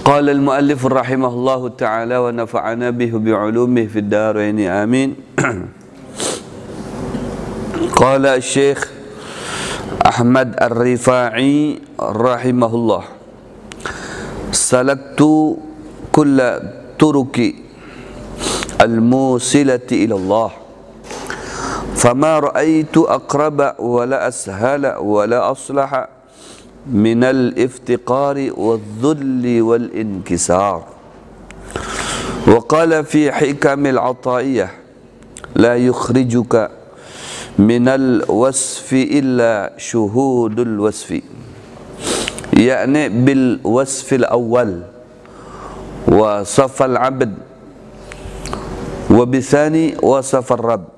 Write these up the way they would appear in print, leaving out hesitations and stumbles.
Qala al-muallif rahimahullahu ta'ala wa nafa'ana bihi bi'ulumihi fid darain amin. Qala Syekh Ahmad Ar-Rifa'i rahimahullah, salaktu kulla turuki al-musilati ila Allah fama ra'aitu aqraba wala ashala wala aslaha min al-iftiqari wal-dhulli wal-inkisar. Wa qala fi hikamil ataiyah, la yukhrijuka min al-wasfi illa syuhudul wasfi, yakni bil wasfil awal wa safal abd wa bisani wa safar rabb.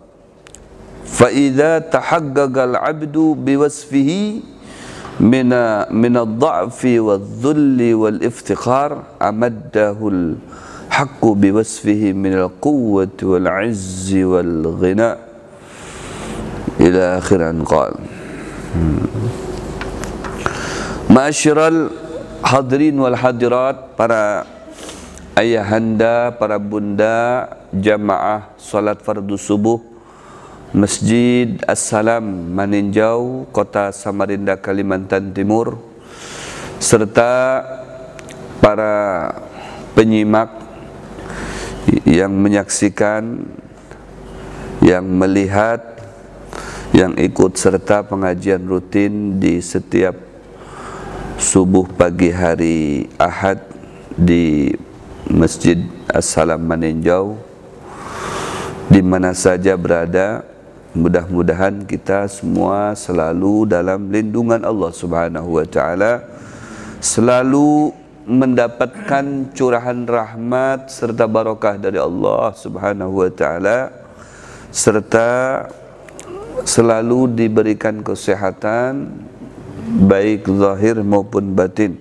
Fa idza tahaqqaqa al-abdu biwasfihi min ad-dha'fi wadh-dhulli wal-iftiqar amaddahu al-haqqu biwasfihi min al-quwwati wal-'izzi wal-ghina ila akhiran qala. Ma'asyiral hadirin wal hadirat, para ayahanda, para bunda jamaah salat fardu subuh Masjid As-Salam Maninjau, Kota Samarinda, Kalimantan Timur, serta para penyimak yang menyaksikan, yang melihat, yang ikut serta pengajian rutin di setiap subuh pagi hari Ahad di Masjid As-Salam Maninjau, di mana saja berada. Mudah-mudahan kita semua selalu dalam lindungan Allah Subhanahu wa ta'ala, selalu mendapatkan curahan rahmat serta barakah dari Allah Subhanahu wa ta'ala, serta selalu diberikan kesehatan baik zahir maupun batin,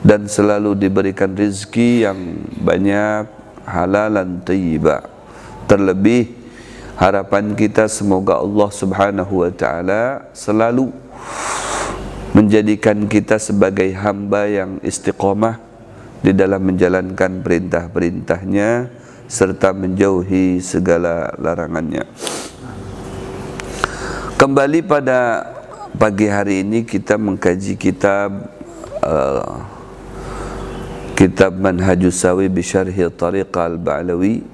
dan selalu diberikan rezeki yang banyak, halalan thayyibah. Terlebih harapan kita semoga Allah Subhanahu wa ta'ala selalu menjadikan kita sebagai hamba yang istiqomah di dalam menjalankan perintah-perintahnya serta menjauhi segala larangannya. Kembali pada pagi hari ini kita mengkaji kitab Manhajus Sawi bi Syarhi Tariqah Al-Ba'lawi,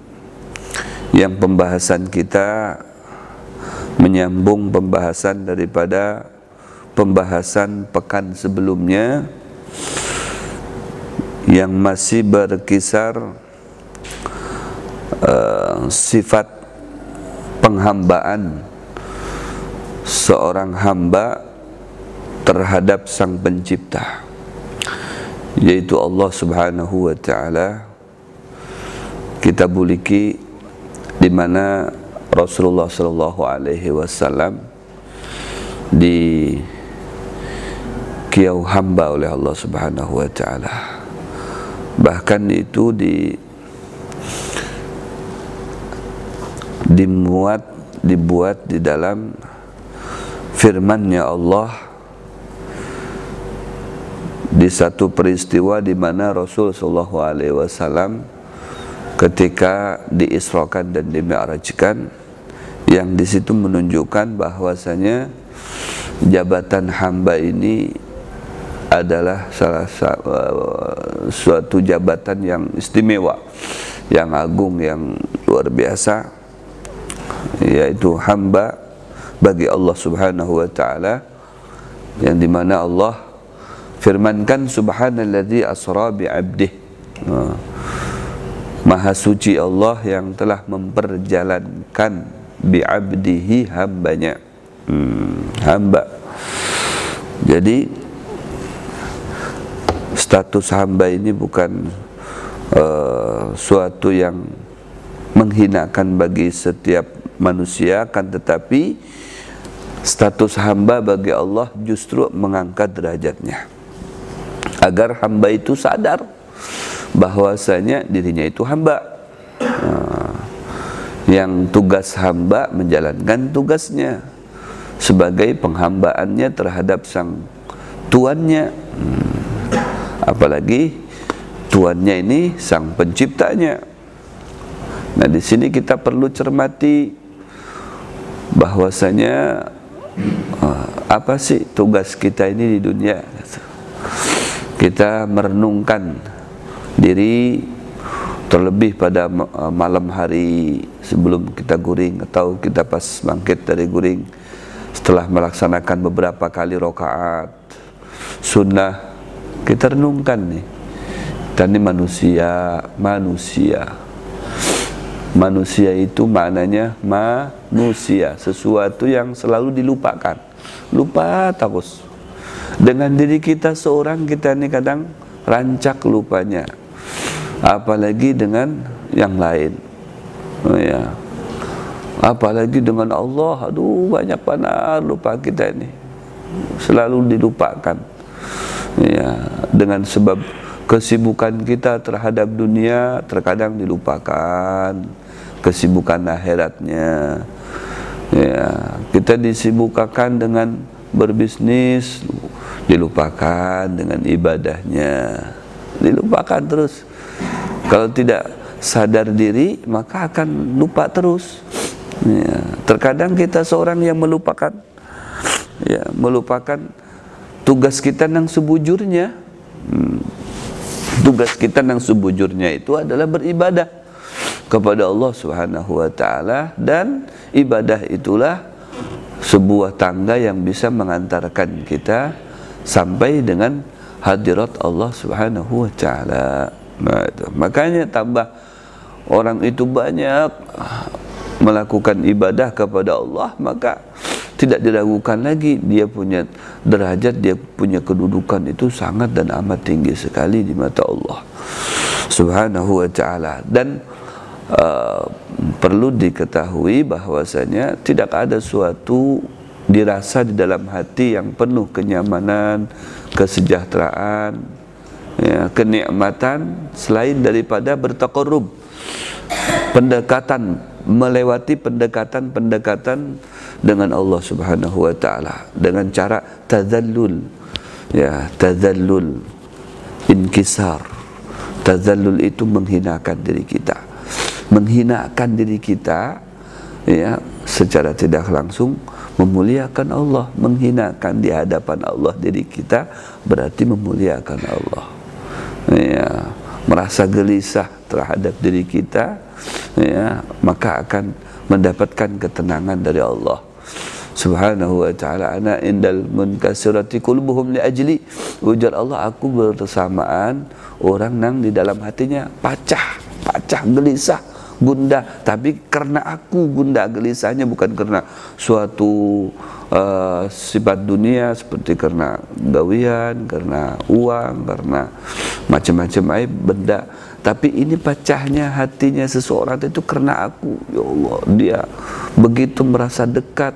yang pembahasan kita menyambung pembahasan daripada pembahasan pekan sebelumnya yang masih berkisar sifat penghambaan seorang hamba terhadap Sang Pencipta, yaitu Allah Subhanahu wa ta'ala. Kita buliki di mana Rasulullah sallallahu alaihi wasallam dikiau hamba oleh Allah Subhanahu wa ta'ala. Bahkan itu dibuat di dalam firman-Nya Allah di satu peristiwa di mana Rasul sallallahu alaihi wasallam ketika diisrakan dan dimi'rajkan, yang di situ menunjukkan bahwasanya jabatan hamba ini adalah suatu jabatan yang istimewa, yang agung, yang luar biasa, yaitu hamba bagi Allah Subhanahu wa ta'ala, yang dimana Allah firmankan subhanalladzi asra bi'abdih, Maha suci Allah yang telah memperjalankan bi'abdihi, hambanya, hamba. Jadi status hamba ini bukan suatu yang menghinakan bagi setiap manusia, kan tetapi status hamba bagi Allah justru mengangkat derajatnya, agar hamba itu sadar bahwasanya dirinya itu hamba, yang tugas hamba menjalankan tugasnya sebagai penghambaannya terhadap sang tuannya. Apalagi Tuannya ini sang penciptanya. Nah, di sini kita perlu cermati bahwasanya apa sih tugas kita ini di dunia. Kita merenungkan diri, terlebih pada malam hari sebelum kita guring atau kita pas bangkit dari guring, setelah melaksanakan beberapa kali rakaat sunnah, kita renungkan nih, kita ini manusia itu maknanya manusia, sesuatu yang selalu dilupakan, lupa terus. Dengan diri kita seorang, kita ini kadang rancak lupanya, apalagi dengan yang lain. Ya, apalagi dengan Allah, aduh banyak benar lupa kita ini, selalu dilupakan. Ya, dengan sebab kesibukan kita terhadap dunia, terkadang dilupakan kesibukan akhiratnya. Ya, kita disibukkan dengan berbisnis, dilupakan dengan ibadahnya, dilupakan terus. Kalau tidak sadar diri, maka akan lupa terus. Ya, terkadang kita seorang yang melupakan, ya, melupakan tugas kita yang sebujurnya. Tugas kita yang sebujurnya itu adalah beribadah kepada Allah Subhanahu wa taala, dan ibadah itulah sebuah tangga yang bisa mengantarkan kita sampai dengan hadirat Allah Subhanahu wa taala. Nah, itu. Makanya tambah orang itu banyak melakukan ibadah kepada Allah, maka tidak diragukan lagi dia punya derajat, dia punya kedudukan itu sangat dan amat tinggi sekali di mata Allah Subhanahu wa taala. Dan perlu diketahui bahwasanya tidak ada suatu dirasa di dalam hati yang penuh kenyamanan, kesejahteraan, ya, kenikmatan selain daripada bertaqarrub, pendekatan, melewati pendekatan dengan Allah Subhanahu wa taala dengan cara tadzallul, ya, tadzallul, inkisar. Tadzallul itu menghinakan diri kita, menghinakan diri kita, ya, secara tidak langsung memuliakan Allah. Menghinakan di hadapan Allah diri kita berarti memuliakan Allah. Ya, merasa gelisah terhadap diri kita, ya, maka akan mendapatkan ketenangan dari Allah Subhanahu wa taala. Ana indal munkasirati qulubuhum li ajli, ujar Allah, aku bersamaan orang yang di dalam hatinya pacah gelisah, gundah, tapi karena aku gundah gelisahnya bukan karena suatu sifat dunia seperti karena gawian, karena uang, karena macam-macam aib benda, tapi ini pecahnya hatinya seseorang itu karena aku. Ya Allah, dia begitu merasa dekat,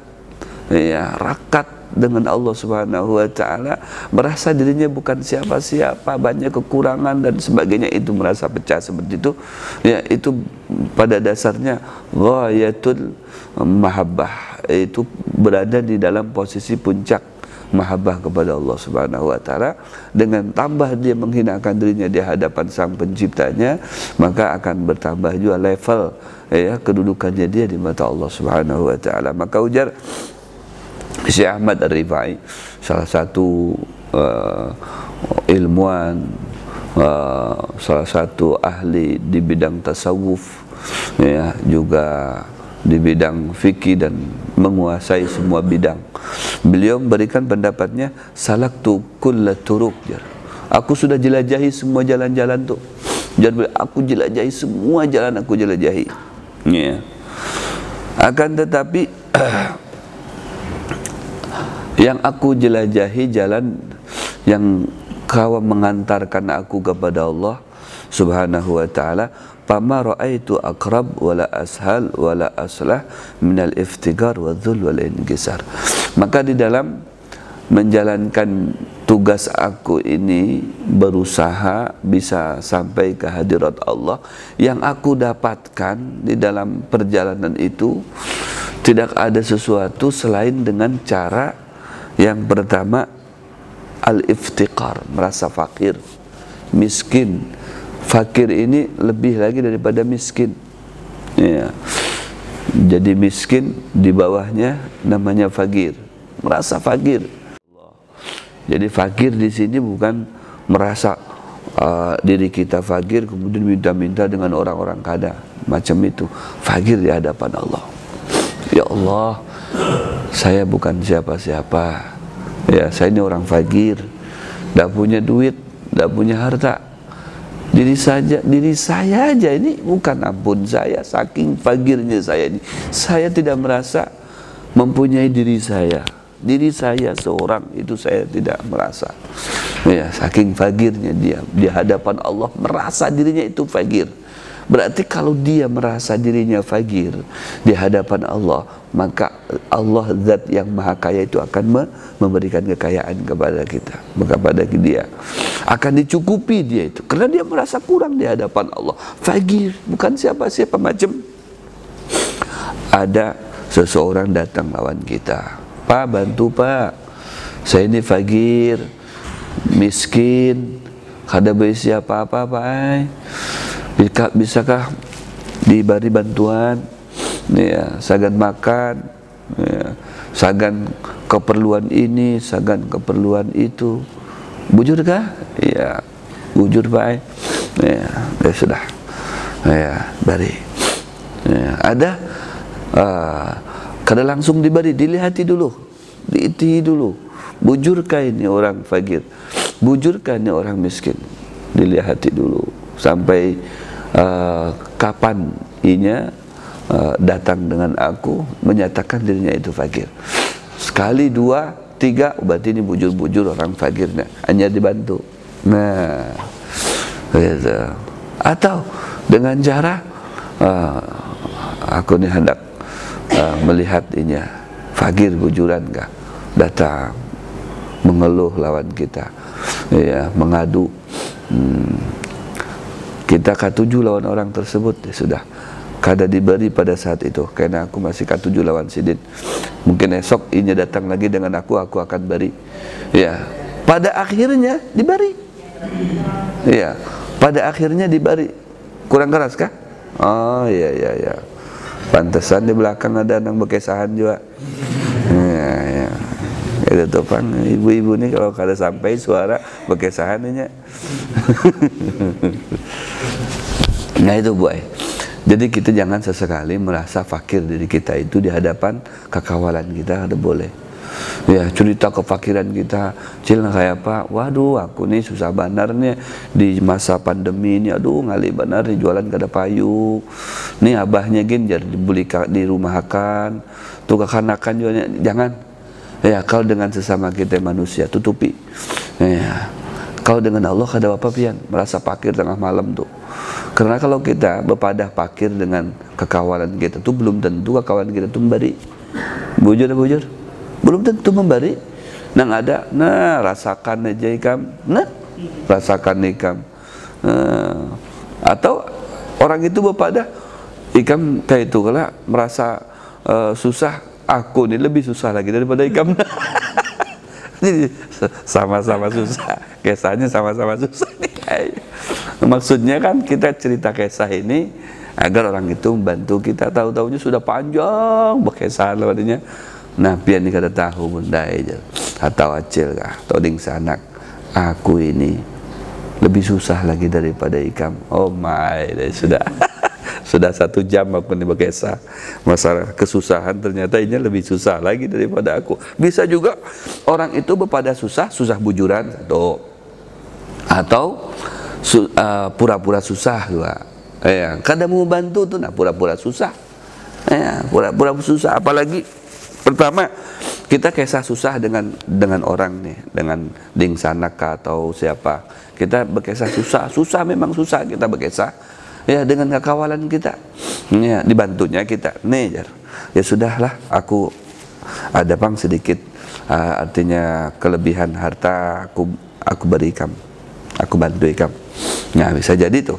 ya, rakat dengan Allah Subhanahu wa taala, merasa dirinya bukan siapa-siapa, banyak kekurangan dan sebagainya, itu merasa pecah seperti itu, ya, itu pada dasarnya ghayatul mahabbah, itu berada di dalam posisi puncak mahabbah kepada Allah Subhanahu wa taala. Dengan tambah dia menghinakan dirinya di hadapan sang penciptanya, maka akan bertambah juga level, ya, kedudukannya dia di mata Allah Subhanahu wa taala. Maka ujar Syekh Ahmad Ar-Rifai, salah satu ilmuwan, salah satu ahli di bidang tasawuf, ya, juga di bidang fikih dan menguasai semua bidang. Beliau memberikan pendapatnya, salaktu kulla turuq, aku sudah jelajahi semua jalan-jalan tuh. Jadi aku jelajahi semua jalan, aku jelajahi. Ya. Akan tetapi yang aku jelajahi jalan yang kau mengantarkan aku kepada Allah Subhanahu wa taala, fama ra'aitu aqrab wala ashal wala aslah minal iftigar wa dhul wal inkisar. Maka di dalam menjalankan tugas aku ini, berusaha bisa sampai ke hadirat Allah, yang aku dapatkan di dalam perjalanan itu tidak ada sesuatu selain dengan cara yang pertama, al-iftiqar, merasa fakir, miskin, fakir ini lebih lagi daripada miskin. Ya. Jadi miskin di bawahnya namanya fakir, merasa fakir. Jadi fakir di sini bukan merasa diri kita fakir kemudian minta-minta dengan orang-orang kaya macam itu. Fakir di hadapan Allah. Ya Allah, saya bukan siapa-siapa. Ya, saya ini orang fakir, tidak punya duit, tidak punya harta. Diri saya aja ini bukan ampun saya, saking fakirnya saya ini. Saya tidak merasa mempunyai diri saya. Diri saya seorang itu saya tidak merasa. Ya, saking fakirnya dia di hadapan Allah merasa dirinya itu fakir. Berarti kalau dia merasa dirinya fakir di hadapan Allah, maka Allah zat yang maha kaya itu akan memberikan kekayaan kepada kita, kepada dia. Akan dicukupi dia itu, karena dia merasa kurang di hadapan Allah. Fakir, bukan siapa-siapa. Macam ada seseorang datang lawan kita, Pak, bantu Pak, saya ini fakir, miskin, kada berisi apa-apa Pak. Bisakah diberi bantuan, ya, sagan makan, ya, sagan keperluan ini, sagan keperluan itu. Bujur kah? Ya, bujur Pak. Ya, sudah. Ya, beri. Ya, ada kada langsung diberi, dilihati dulu, diiti dulu. Bujurkah ini orang fakir? Bujurkah ini orang miskin? Dilihati dulu sampai kapan inya datang dengan aku menyatakan dirinya itu fakir. Sekali, dua, tiga, berarti ini bujur-bujur orang fakirnya, hanya dibantu. Nah, gitu. Atau dengan cara aku ini hendak melihat inya fakir bujuran kah, datang mengeluh lawan kita, ya, mengadu. Kita katuju lawan orang tersebut, ya sudah, kada diberi pada saat itu karena aku masih katuju lawan sidin. Mungkin esok inya datang lagi dengan aku akan beri. Ya, pada akhirnya diberi. Ya, pada akhirnya diberi. Kurang keras kah? Oh ya. Pantesan di belakang ada anak bekesahan juga. Ya. Itu tuh Pang, ibu-ibu nih kalau kada sampai suara bekesahannya. Nah itu boy. Jadi kita jangan sesekali merasa fakir diri kita itu di hadapan kekawalan kita, ada boleh. Ya, cerita kefakiran kita, cil kayak apa? Waduh, aku nih susah benar nih di masa pandemi ini. Aduh, ngali benar nih jualan kada payu. Nih abahnya gin jadi dibeli di rumah akan. Tuh kekanakan juga jangan. Ya, kalau dengan sesama kita manusia tutupi. Ya. Kalau dengan Allah kada apa pian merasa fakir tengah malam tuh. Karena kalau kita berpadah fakir dengan kekawalan kita tuh belum tentu kekawalan kita tuh memberi. Bujur. Belum tentu memberi. Nang ada, nah rasakan aja ikam. Nah, rasakan ikam. Atau orang itu berpadah ikam kayak itu kalau merasa susah, aku ini lebih susah lagi daripada ikam. Jadi sama-sama susah, kisahnya sama-sama susah nih. Maksudnya kan kita cerita kisah ini agar orang itu membantu kita, tahu-tahunya sudah panjang berkisah lawannya. Nah, biar ni kada tahu bunda aja atau acil kah, atau ding sanak. Aku ini lebih susah lagi daripada ikam. Oh my, sudah. Sudah 1 jam aku nih berkisah masalah kesusahan, ternyata ini lebih susah lagi daripada aku. Bisa juga orang itu berpada susah bujuran atau pura-pura susah juga. Ya, kadang mau bantu tuh, nah pura-pura susah. Ya, pura-pura susah. Apalagi pertama kita kisah susah dengan orang nih, dengan ding sanaka atau siapa. Kita berkisah susah memang susah kita berkisah. Ya, dengan kekawalan kita, ya, dibantunya kita, nih ya sudahlah, aku ada bang sedikit, artinya kelebihan harta aku beri ikam, aku bantu ikam, nah bisa jadi tuh,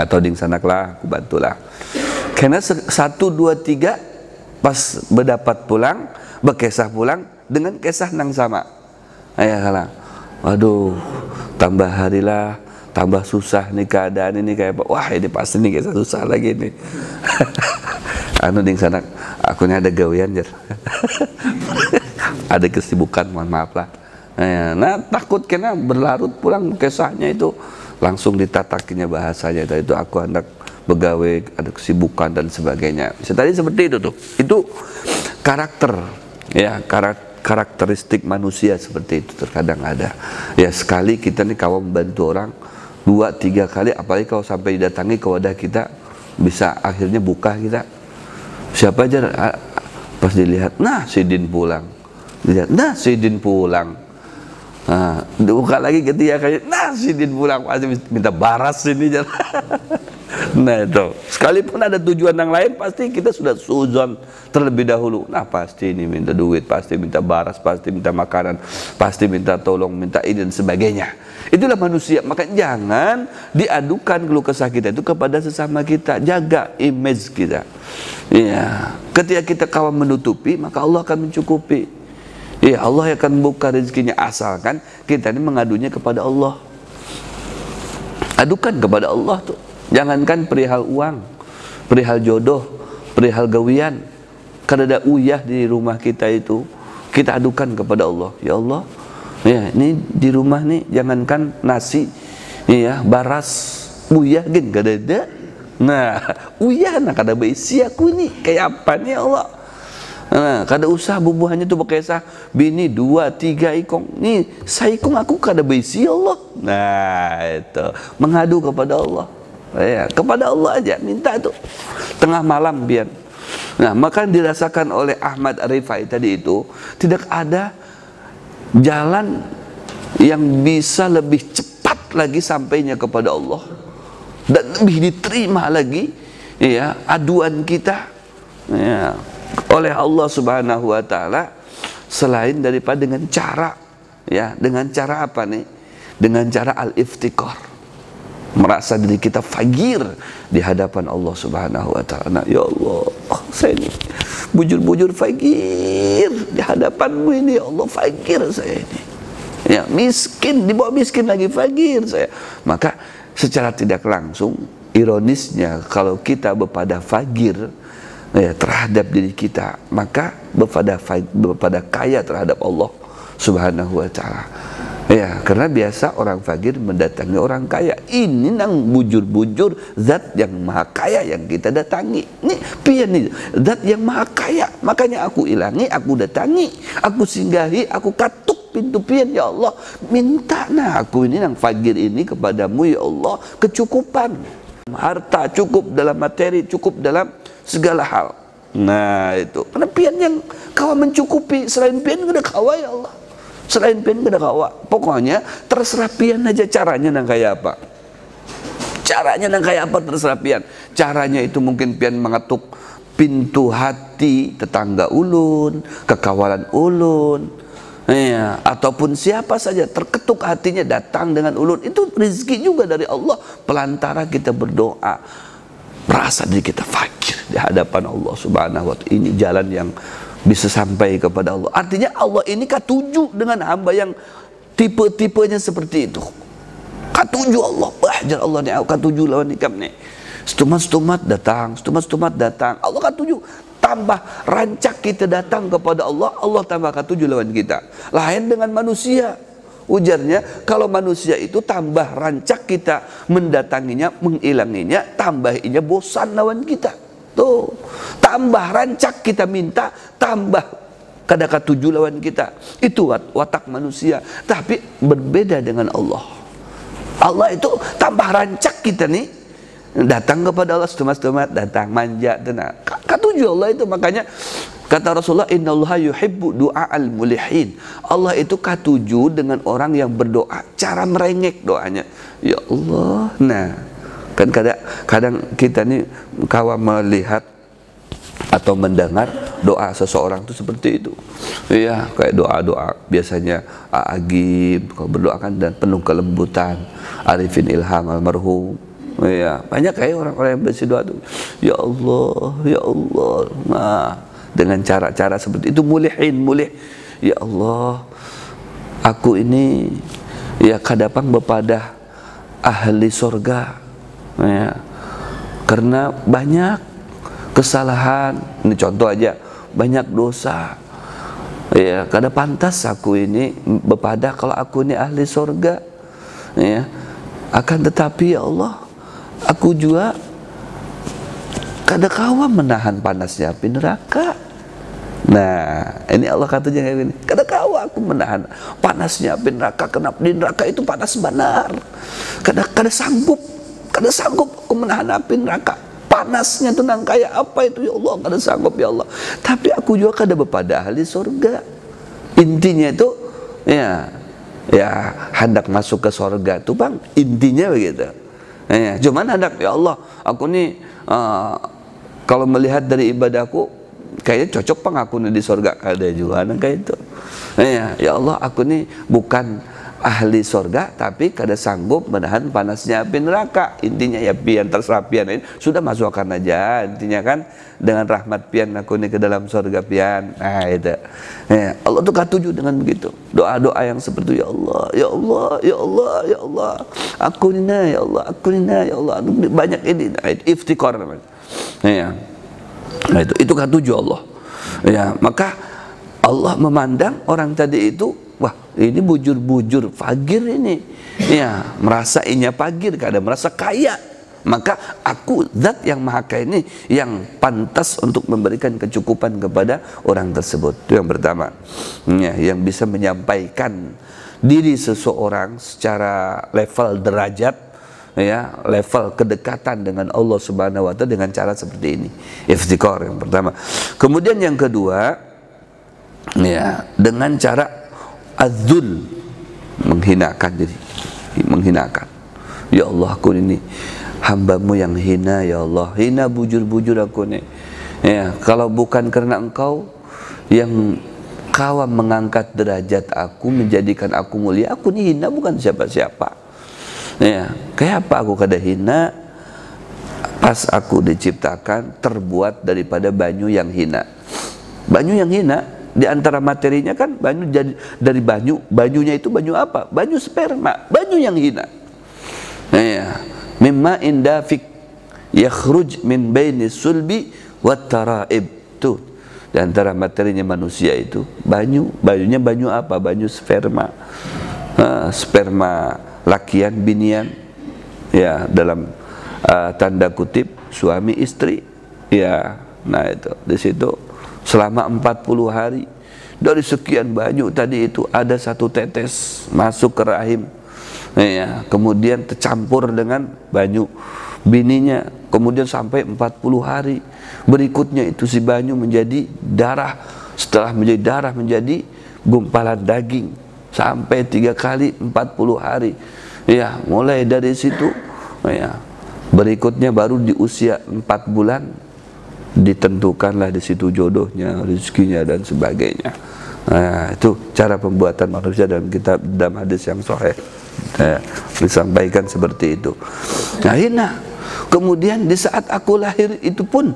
atau ding sanaklah aku bantulah, karena 1, 2, 3 pas berdapat pulang, berkisah pulang dengan kisah nang sama, ayah kalah, waduh tambah harilah tambah susah nih keadaan ini kayak apa? Wah ini pasti nih kayak susah lagi nih. Anu ding sana, akunya ada gawean jar. Ada kesibukan, mohon maaf lah. Nah takut kena berlarut pulang kisahnya itu langsung ditatakinya bahasanya. Itu aku hendak begawe, ada kesibukan dan sebagainya. Tadi seperti itu tuh. Itu karakter, ya karakteristik manusia seperti itu terkadang ada. Ya sekali kita nih kalau membantu orang 2-3 kali, apalagi kalau sampai didatangi ke wadah kita, bisa akhirnya buka kita. Siapa aja pas dilihat, nah Sidin pulang, dilihat, nah Sidin pulang. Nah, buka lagi ketiga kali, nah Sidin pulang, pasti minta baras ini. Nah itu, sekalipun ada tujuan yang lain, pasti kita sudah suzon terlebih dahulu. Nah pasti ini minta duit, pasti minta baras, pasti minta makanan, pasti minta tolong, minta ini dan sebagainya. Itulah manusia. Maka jangan diadukan keluh kesah kita itu kepada sesama kita. Jaga image kita. Ya, ketika kita kawan menutupi, maka Allah akan mencukupi. Ya, Allah akan buka rezekinya, asalkan kita ini mengadunya kepada Allah. Adukan kepada Allah tuh. Jangankan perihal uang, perihal jodoh, perihal gawian. Karena ada uyah di rumah kita itu, kita adukan kepada Allah. Ya Allah, ya ini di rumah nih jangankan nasi, ya baras uyah gin gak ada. Nah, uyah nak ada beisi aku ini kayak apa nih Allah. Nah, kada usah bubuhannya tuh bekesah bini 2-3 ikong. Nih, saikong aku kada beisi Allah. Nah, itu mengadu kepada Allah. Ya, kepada Allah aja minta tuh tengah malam biar. Nah maka dirasakan oleh Ahmad Rifai tadi itu tidak ada jalan yang bisa lebih cepat lagi sampainya kepada Allah dan lebih diterima lagi ya aduan kita ya, oleh Allah Subhanahu wa taala selain daripada dengan cara ya, dengan cara apa nih? Dengan cara al-iftikar. Merasa diri kita fagir di hadapan Allah Subhanahu wa taala. Ya Allah, saya ini bujur-bujur fagir di hadapanmu ini, ya Allah, fagir saya ini. Ya, miskin, di bawah miskin lagi fagir saya. Maka secara tidak langsung, ironisnya kalau kita bepada fagir ya, terhadap diri kita, maka bepada kaya terhadap Allah Subhanahu wa taala. Ya, karena biasa orang fakir mendatangi orang kaya. Ini nang bujur-bujur zat yang maha kaya yang kita datangi. Ini pian nih, zat yang maha kaya. Makanya aku ilangi, aku datangi, aku singgahi, aku katuk pintu pian ya Allah. Minta nah aku ini nang fakir ini kepadamu ya Allah kecukupan. Harta cukup dalam materi, cukup dalam segala hal. Nah itu. Karena pian yang kau mencukupi, selain pian ada kawa ya Allah. Selain pian gak ada kawa. Pokoknya terserah pian aja caranya nang kayak apa. Caranya nang kayak apa terserah pian. Caranya itu mungkin pian mengetuk pintu hati tetangga ulun, kekawalan ulun, ya, ataupun siapa saja terketuk hatinya datang dengan ulun. Itu rezeki juga dari Allah. Pelantara kita berdoa, merasa diri kita fakir di hadapan Allah Subhanahu wa taala. Ini jalan yang bisa sampai kepada Allah. Artinya Allah ini katuju dengan hamba yang tipe-tipenya seperti itu. Katuju Allah, bahjar Allah ni, katuju lawan nikam ni. Stumat-stumat datang, stumat-stumat datang. Allah katuju. Tambah rancak kita datang kepada Allah, Allah tambah katuju lawan kita. Lain dengan manusia. Ujarnya, kalau manusia itu tambah rancak kita mendatanginya, mengilanginya, tambahinya bosan lawan kita. Tuh, tambah rancak kita minta, tambah kada katuju lawan kita. Itu watak manusia. Tapi berbeda dengan Allah. Allah itu tambah rancak kita nih datang kepada Allah, setumat-setumat datang manja tenang. Katuju Allah itu. Makanya kata Rasulullah, innallaha yuhibbu du'al mulihin. Allah itu katuju dengan orang yang berdoa cara merengek doanya. Ya Allah. Nah, kan kadang kita nih kawan melihat atau mendengar doa seseorang itu seperti itu. Iya, kayak doa-doa biasanya Agib kalau berdoa kan dan penuh kelembutan. Arifin Ilham almarhum. Iya, banyak kayak orang-orang yang berdoa itu. Ya Allah, ya Allah. Nah, dengan cara-cara seperti itu mulih. Ya Allah, aku ini ya kadapang bepadah ahli surga, ya. Karena banyak kesalahan. Ini contoh aja, banyak dosa. Ya, kada pantas aku ini bepada kalau aku ini ahli surga. Ya. Akan tetapi ya Allah, aku juga kada kawa menahan panasnya api neraka. Nah, ini Allah katanya kayak gini, kada kawa aku menahan panasnya api neraka. Kenapa di neraka itu panas benar. Kada sanggup aku menahan api neraka. Panasnya tuh nang kayak apa itu ya Allah, kada sanggup ya Allah. Tapi aku juga kada bepada ahli surga. Intinya itu ya hendak masuk ke surga tuh Bang, intinya begitu. Ya, cuman hendak ya Allah, aku nih kalau melihat dari ibadahku kayaknya cocok Bang aku nih di surga, ada juga kayak itu. Ya Allah, aku nih bukan ahli surga tapi kada sanggup menahan panasnya api neraka. Intinya ya pian, terserah pian ini sudah masukkan aja. Intinya kan dengan rahmat pian aku nih ke dalam surga pian. Nah itu ya, Allah tuh katuju dengan begitu. Doa-doa yang seperti ya Allah, ya Allah, ya Allah, ya Allah, aku ini ya Allah, aku ini ya Allah. Banyak ini iftikar namanya. Ya. Nah itu katuju Allah. Ya, maka Allah memandang orang tadi itu, wah ini bujur-bujur fagir ini, ya merasa inya fagir, kadang merasa kaya. Maka aku zat yang maha kaya ini yang pantas untuk memberikan kecukupan kepada orang tersebut. Itu yang pertama, ya, yang bisa menyampaikan diri seseorang secara level derajat, ya level kedekatan dengan Allah Subhanahu wa Ta'ala dengan cara seperti ini. Iftikar yang pertama. Kemudian yang kedua, ya dengan cara adzul, menghinakan diri, menghinakan. Ya Allah, aku ini hambamu yang hina ya Allah, hina bujur-bujur aku nih. Ya, kalau bukan karena engkau yang kau mengangkat derajat aku, menjadikan aku mulia, aku ini hina bukan siapa-siapa. Ya, kayak apa aku kada hina? Pas aku diciptakan terbuat daripada banyu yang hina. Banyu yang hina di antara materinya kan banyu jadi dari banyu. Banyunya itu banyu apa? Banyu sperma, banyu yang hina. Ya, mimma indafik yakhruj min baini sulbi wat taraib. Tuh, di antara materinya manusia itu banyu. Banyunya banyu apa? Banyu sperma. Sperma lakian binian, ya dalam tanda kutip suami istri, ya. Nah itu di situ selama 40 hari dari sekian banyu tadi itu ada satu tetes masuk ke rahim, ya, kemudian tercampur dengan banyu bininya, kemudian sampai 40 hari berikutnya itu si banyu menjadi darah, setelah menjadi darah menjadi gumpalan daging sampai 3 kali 40 hari. Ya, mulai dari situ, ya, berikutnya baru di usia 4 bulan ditentukanlah di situ jodohnya, rezekinya dan sebagainya. Nah, itu cara pembuatan manusia dalam kitab, dalam hadis yang sahih, ya, disampaikan seperti itu. Nah, hina. Kemudian di saat aku lahir itu pun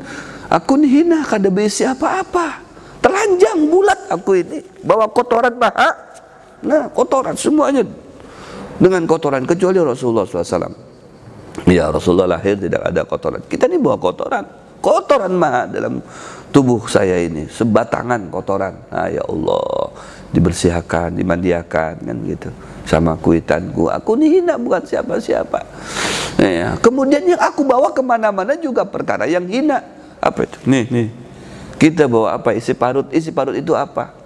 aku ini hina, kada berisi apa-apa, telanjang bulat aku ini, bawa kotoran paha. Nah, kotoran semuanya dengan kotoran kecuali Rasulullah SAW. Ya, Rasulullah lahir tidak ada kotoran. Kita ini bawa kotoran mah dalam tubuh saya ini, sebatangan kotoran. Nah, ya Allah, dibersihkan, dimandiakan kan gitu sama kuitanku. Aku ini hina bukan siapa-siapa. Ya, kemudian yang aku bawa kemana-mana juga perkara yang hina. Apa itu? Nih, kita bawa apa? Isi parut itu apa?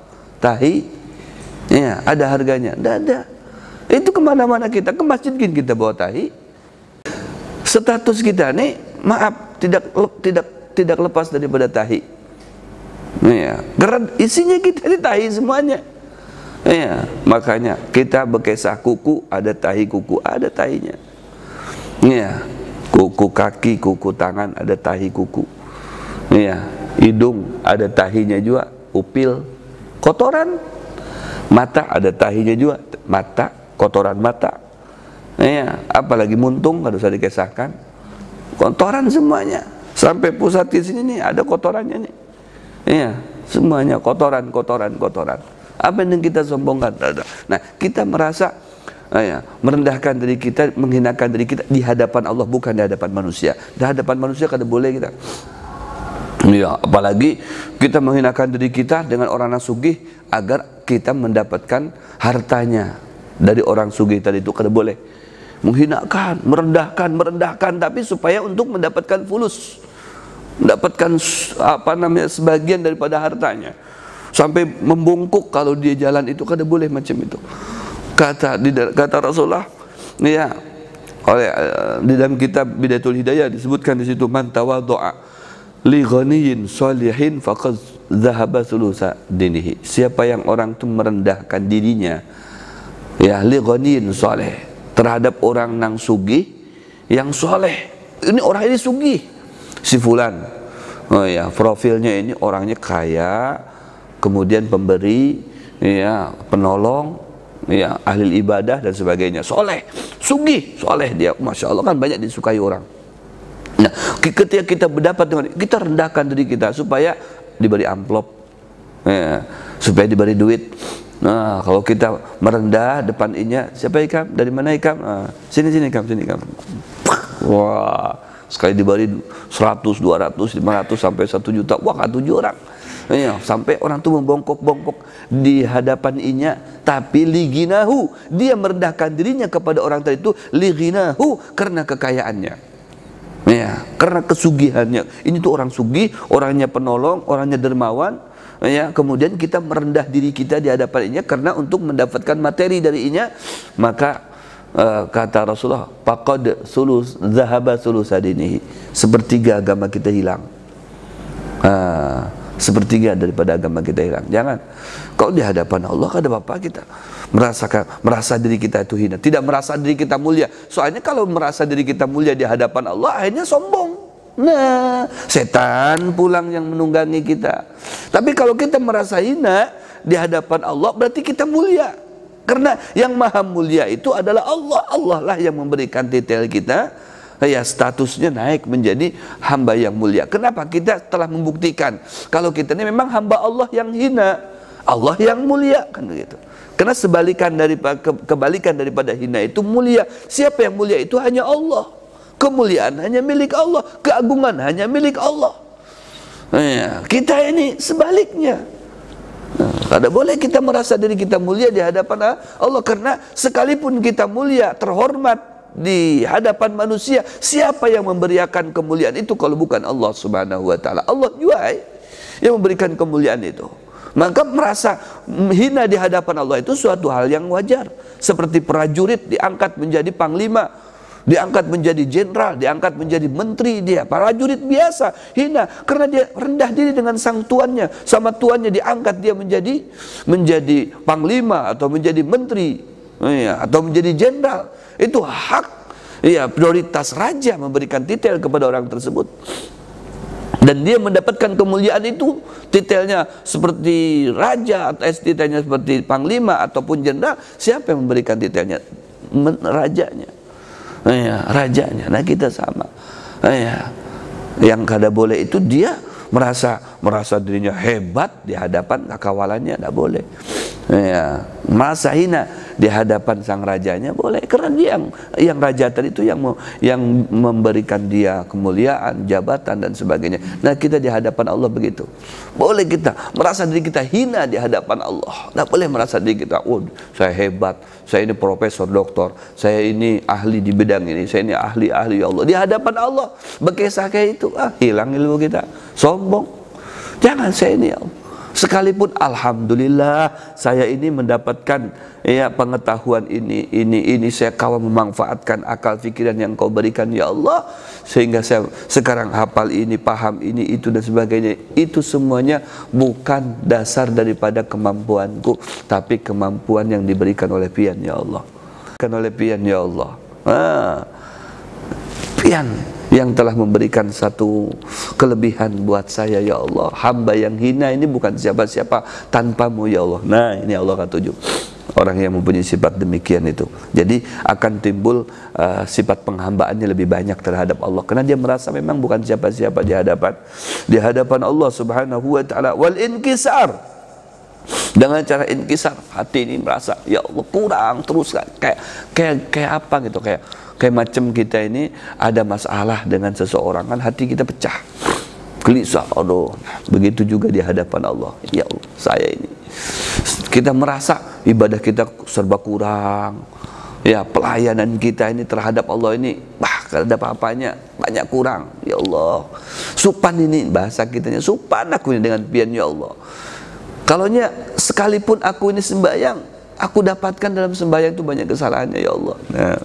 Tahi. Ya, ada harganya? Tidak ada. Itu kemana-mana kita, ke masjid kita bawa tahi. Status kita nih, maaf, tidak lepas daripada tahi. Ya, karena isinya kita ini tahi semuanya. Ya, makanya kita bekesah kuku, ada tahi kuku, ada tahinya. Ya, kuku kaki, kuku tangan, ada tahi kuku. Ya, hidung ada tahinya juga, upil, kotoran. Mata ada tahinya juga, mata, kotoran mata. Ya, apalagi muntung harus dikesahkan, kotoran semuanya. Sampai pusat di sini nih ada kotorannya nih. Ya, semuanya kotoran. Apa yang kita sombongkan? Nah, kita merasa merendahkan diri kita, menghinakan diri kita di hadapan Allah, bukan di hadapan manusia. Di hadapan manusia kada boleh kita. Ya, apalagi kita menghinakan diri kita dengan orang yang sugih agar kita mendapatkan hartanya dari orang sugih tadi, itu kada boleh. Menghinakan, merendahkan, tapi supaya untuk mendapatkan fulus, mendapatkan sebagian daripada hartanya, sampai membungkuk kalau dia jalan, itu kada boleh macam itu. Kata Rasulullah, ya, di dalam kitab Bidayatul Hidayah disebutkan di situ, man tawadhu'a li ghaniyin salihin faqad dhahaba thulutsa dinihi. Siapa yang orang itu merendahkan dirinya, ya, li ghaniyin salih, terhadap orang nang sugih yang soleh. Ini orang ini sugih, si fulan, oh ya, profilnya ini orangnya kaya, kemudian pemberi, ya, penolong, ya, ahli ibadah dan sebagainya, soleh, sugih, soleh dia, masya Allah, kan banyak disukai orang. Nah, ketika kita berdapat dengan, kita rendahkan diri kita supaya diberi amplop, ya, supaya diberi duit. Nah, kalau kita merendah depan inya, siapa ikam? Dari mana ikam? Sini ikam, sini ikam. Wah, sekali diberi 100, 200, 500 sampai 1 juta. Wah, 7 orang. Ya, sampai orang tuh membongkok-bongkok di hadapan inya, tapi liginahu, dia merendahkan dirinya kepada orang tadi itu, liginahu, karena kekayaannya. Ya, karena kesugihannya. Ini tuh orang sugih, orangnya penolong, orangnya dermawan. Ya, kemudian kita merendah diri kita di hadapannya karena untuk mendapatkan materi dari inya, maka kata Rasulullah, faqad zahaba thulutsa dinihi, sepertiga agama kita hilang. Sepertiga daripada agama kita hilang. Jangan. Kalau di hadapan Allah kada apa-apa kita merasa diri kita itu hina, tidak merasa diri kita mulia. Soalnya kalau merasa diri kita mulia di hadapan Allah, akhirnya sombong. Nah, setan pulang yang menunggangi kita. Tapi kalau kita merasa hina di hadapan Allah, berarti kita mulia. Karena yang maha mulia itu adalah Allah. Allah lah yang memberikan titel kita, ya, statusnya naik menjadi hamba yang mulia. Kenapa? Kita telah membuktikan kalau kita ini memang hamba Allah yang hina, Allah yang mulia, kan begitu. Karena kebalikan daripada hina itu mulia. Siapa yang mulia itu hanya Allah. Kemuliaan hanya milik Allah, keagungan hanya milik Allah. Ya, kita ini sebaliknya. Tidak boleh kita merasa diri kita mulia di hadapan Allah, karena sekalipun kita mulia, terhormat di hadapan manusia, siapa yang memberikan kemuliaan itu kalau bukan Allah Subhanahu wa taala? Allah juga yang memberikan kemuliaan itu. Maka merasa hina di hadapan Allah itu suatu hal yang wajar. Seperti prajurit diangkat menjadi panglima, diangkat menjadi jenderal, diangkat menjadi menteri, dia prajurit biasa hina karena dia rendah diri dengan sang tuannya. Sama tuannya diangkat dia menjadi panglima atau menjadi menteri, ya, atau menjadi jenderal. Itu hak, ya, prioritas raja memberikan titel kepada orang tersebut. Dan dia mendapatkan kemuliaan itu, titelnya seperti raja atau titelnya seperti panglima ataupun jenderal. Siapa yang memberikan titelnya? Rajanya. Ya, rajanya. Nah, kita sama. Ya, yang kada boleh itu dia merasa dirinya hebat di hadapan kawalannya, tidak boleh. Ya, merasa hina di hadapan sang rajanya boleh, karena dia yang raja tadi itu yang memberikan dia kemuliaan, jabatan dan sebagainya. Nah, kita di hadapan Allah begitu. Boleh kita merasa diri kita hina di hadapan Allah. Tidak boleh merasa diri kita, oh, saya hebat, saya ini profesor, doktor, saya ini ahli di bidang ini, saya ini ahli ya Allah. Di hadapan Allah berkisah kayak itu, hilang ilmu kita, sombong. Jangan, saya ini ya Allah. Sekalipun alhamdulillah saya ini mendapatkan, ya, pengetahuan ini saya kawan memanfaatkan akal pikiran yang kau berikan ya Allah, sehingga saya sekarang hafal ini, paham ini, itu dan sebagainya. Itu semuanya bukan dasar daripada kemampuanku, tapi kemampuan yang diberikan oleh pian ya Allah. Kan oleh pian ya Allah. Pian yang telah memberikan satu kelebihan buat saya ya Allah. Hamba yang hina ini bukan siapa-siapa tanpamu ya Allah. Nah, ini Allah ketujuh orang yang mempunyai sifat demikian itu. Jadi akan timbul sifat penghambaannya lebih banyak terhadap Allah, karena dia merasa memang bukan siapa-siapa di hadapan Allah Subhanahu wa taala. Wal inkisar, Dengan cara inkisar, hati ini merasa ya Allah kurang terus, kayak apa gitu, kayak macam kita ini ada masalah dengan seseorang kan, hati kita pecah, gelisah, aduh. Begitu juga di hadapan Allah, ya Allah saya ini, kita merasa ibadah kita serba kurang, ya pelayanan kita ini terhadap Allah ini kalau ada apa-apanya banyak kurang, ya Allah. Supan ini bahasa kitanya, supan aku ini dengan pian, ya Allah. Kalaunya sekalipun aku ini sembahyang, aku dapatkan dalam sembahyang itu banyak kesalahannya, ya Allah. Nah,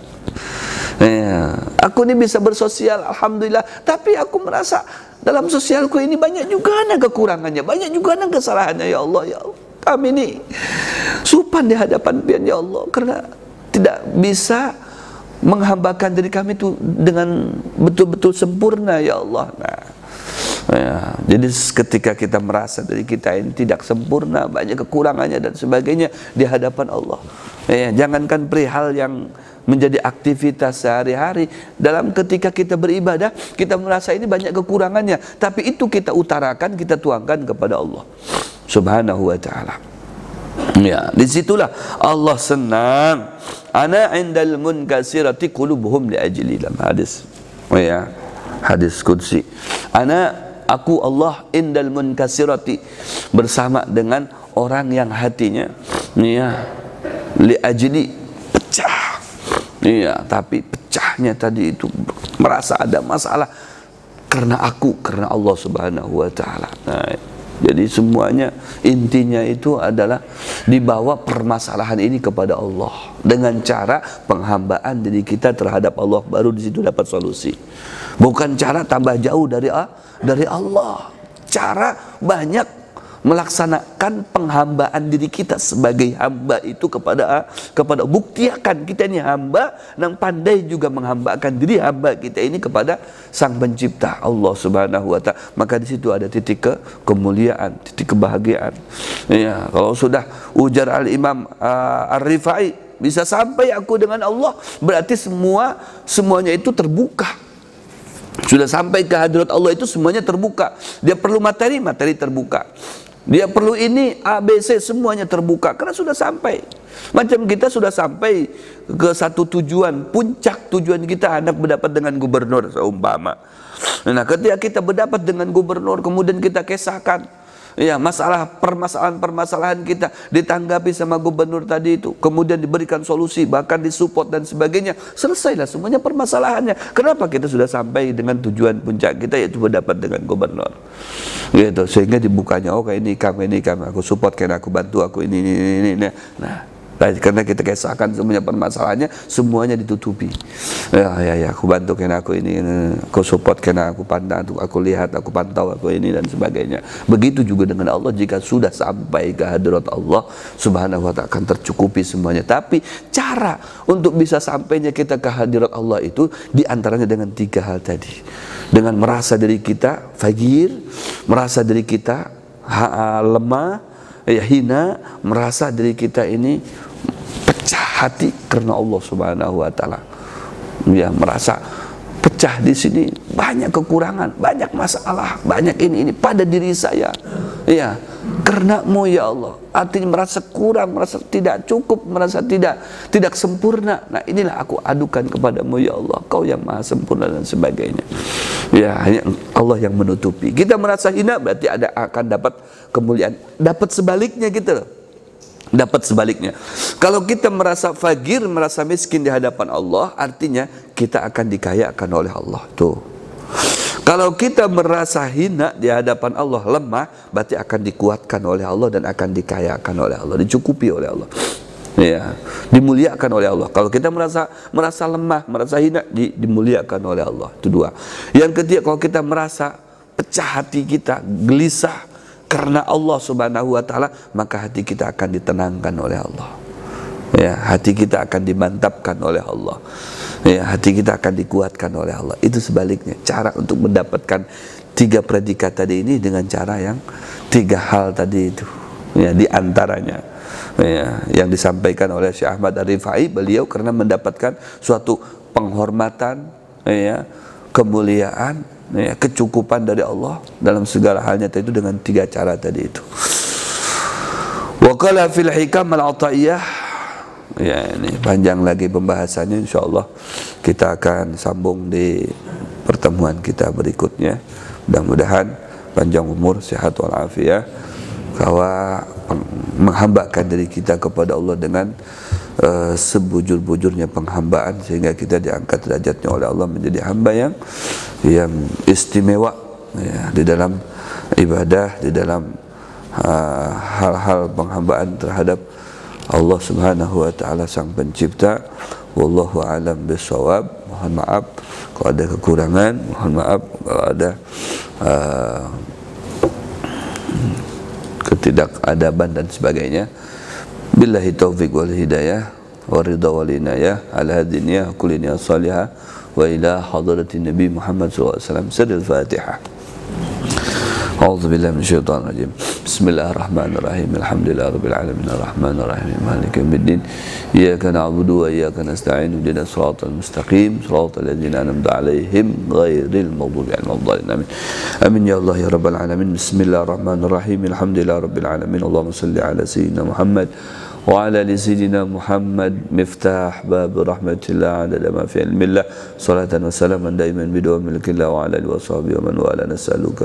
ya, aku ini bisa bersosial, alhamdulillah, tapi aku merasa dalam sosialku ini banyak juga kekurangannya, banyak juga kesalahannya, ya Allah, ya Allah. Kami ini supan di hadapan pian, ya Allah, karena tidak bisa menghambakan diri kami itu dengan betul-betul sempurna, ya Allah. Nah, ya, jadi ketika kita merasa diri kita ini tidak sempurna, banyak kekurangannya dan sebagainya di hadapan Allah, ya, jangankan perihal yang menjadi aktivitas sehari-hari, dalam ketika kita beribadah kita merasa ini banyak kekurangannya, tapi itu kita utarakan, kita tuangkan kepada Allah Subhanahu wa ta'ala. Ya, disitulah Allah senang. Ana indal munkasirati qulubuhum li ajli, dalam hadis, ya, hadis qudsi. Aku Allah indal munkasirati, bersama dengan orang yang hatinya, ya, li ajli, pecah, ya, tapi pecahnya tadi itu merasa ada masalah karena aku, karena Allah Subhanahu wa ta'ala. Nah, jadi semuanya intinya itu adalah dibawa permasalahan ini kepada Allah dengan cara penghambaan diri kita terhadap Allah, baru di situ dapat solusi. Bukan cara tambah jauh dari Allah, cara banyak melaksanakan penghambaan diri kita sebagai hamba itu kepada buktiakan kita ini hamba yang pandai juga menghambakan diri hamba kita ini kepada Sang Pencipta Allah Subhanahu wa ta'ala. Maka di situ ada titik kemuliaan, titik kebahagiaan. Ya, kalau sudah ujar Al-Imam Ar-Rifai, bisa sampai aku dengan Allah, berarti semuanya itu terbuka. Sudah sampai ke hadirat Allah itu semuanya terbuka. Dia perlu materi terbuka. Dia perlu ini ABC, semuanya terbuka karena sudah sampai. Macam kita sudah sampai ke satu tujuan, puncak tujuan kita hendak berdapat dengan gubernur seumpama. Nah, ketika kita berdapat dengan gubernur, kemudian kita kisahkan, ya, permasalahan kita ditanggapi sama gubernur tadi itu, kemudian diberikan solusi, bahkan disupport dan sebagainya, selesailah semuanya permasalahannya. Kenapa? Kita sudah sampai dengan tujuan puncak kita, yaitu berdapat dengan gubernur, gitu. Sehingga dibukanya, oh kayak ini kami aku support, karena aku bantu, aku ini. Nah, karena kita kisahkan semuanya permasalahannya, semuanya ditutupi. Ya, aku bantu karena aku ini, aku support karena aku pandang, aku lihat, aku pantau, aku ini dan sebagainya. Begitu juga dengan Allah, jika sudah sampai ke hadirat Allah Subhanahu wa ta'ala akan tercukupi semuanya. Tapi cara untuk bisa sampainya kita ke hadirat Allah itu diantaranya dengan 3 hal tadi. Dengan merasa diri kita fakir, merasa diri kita lemah, ya, hina, merasa diri kita ini pecah hati karena Allah Subhanahu wa ta'ala. Ya, merasa pecah di sini, banyak kekurangan, banyak masalah, banyak ini pada diri saya. Ya, karenamu ya Allah. Artinya merasa kurang, merasa tidak cukup, merasa tidak sempurna. Nah, inilah aku adukan kepadamu ya Allah, Kau yang maha sempurna dan sebagainya. Ya, hanya Allah yang menutupi. Kita merasa hina, berarti akan dapat kemuliaan. Dapat sebaliknya gitu loh. Dapat sebaliknya. Kalau kita merasa fakir, merasa miskin di hadapan Allah, artinya kita akan dikayakan oleh Allah. Tuh. Kalau kita merasa hina di hadapan Allah, lemah, berarti akan dikuatkan oleh Allah dan akan dikayakan oleh Allah, dicukupi oleh Allah. Ya, dimuliakan oleh Allah. Kalau kita merasa lemah, merasa hina, dimuliakan oleh Allah. Itu 2. Yang ketiga, kalau kita merasa pecah hati kita, gelisah karena Allah Subhanahu wa ta'ala, maka hati kita akan ditenangkan oleh Allah. Ya, hati kita akan dimantapkan oleh Allah. Ya, hati kita akan dikuatkan oleh Allah. Itu sebaliknya, cara untuk mendapatkan 3 predikat tadi ini dengan cara yang 3 hal tadi itu. Ya, di antaranya, ya, yang disampaikan oleh Syekh Ahmad Ar-Rifai, beliau karena mendapatkan suatu penghormatan, ya, kemuliaan, ya, kecukupan dari Allah dalam segala halnya itu dengan 3 cara tadi itu. Wa qala fil hikam al-ataiyah, ya ini panjang lagi pembahasannya, insyaallah kita akan sambung di pertemuan kita berikutnya. Mudah-mudahan panjang umur, sehat walafiat, bahwa menghambakan diri kita kepada Allah dengan sebujur-bujurnya penghambaan, sehingga kita diangkat derajatnya oleh Allah menjadi hamba yang istimewa, ya, di dalam ibadah, di dalam hal-hal penghambaan terhadap Allah Subhanahu wa taala sang pencipta. Wallahu a'lam bissawab. Mohon maaf kalau ada kekurangan, mohon maaf kalau ada ketidakadaban dan sebagainya. Billahi taufiq wal hidayah wa ridha wal inayah ala hadiniyah kulliniya salihah wa ila hadratin Nabi Muhammad sallallahu alaihi wasallam. Sirrul Fatihah. A'udzu billahi minasyaitonir rajim. Bismillahirrahmanirrahim. Alhamdulillahirabbil alamin arrahmanir rahim maliki yaumiddin. Iyyaka na'budu wa iyyaka nasta'in. Ihdinas siratal mustaqim, siratal ladzina an'amta 'alaihim ghairil maghdubi 'alaihim waladdallin. Amin. Amin ya Allah ya rabbal alamin. Bismillahirrahmanirrahim. Alhamdulillahirabbil alamin. Allahumma shalli ala sayyidina Muhammad وعلى سيدنا محمد مفتاح باب رحمة الله عدد ما في علم الله صلاة وسلاما دائما بدوام ملك الله وعلى آله وصحبه ومن والاه. نسألك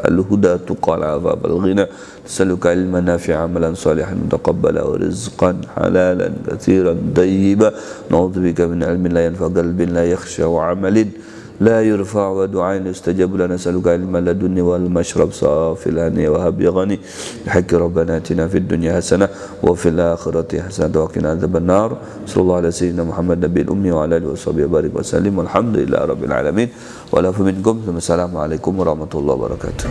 الهدى تقى العفاف الغنى، نسألك علما نافعا عملا صالحا متقبلا ورزقا حلالا كثيرا طيبا، نعوذ بك من علم لا ينفع قلب لا يخشى وعمل لا يرفع ودعاء يستجاب لنا. نسألك علما لدني والمشرب صافي الهني وهب غني بحق ربنا آتنا في الدنيا حسنة وفي الآخرة حسنة وقنا عذاب النار. صلى الله على سيدنا محمد نبي الأمي وعلى آله وصحبه وبارك وسلم والحمد لله رب العالمين. والعفو منكم. السلام عليكم ورحمة الله وبركاته.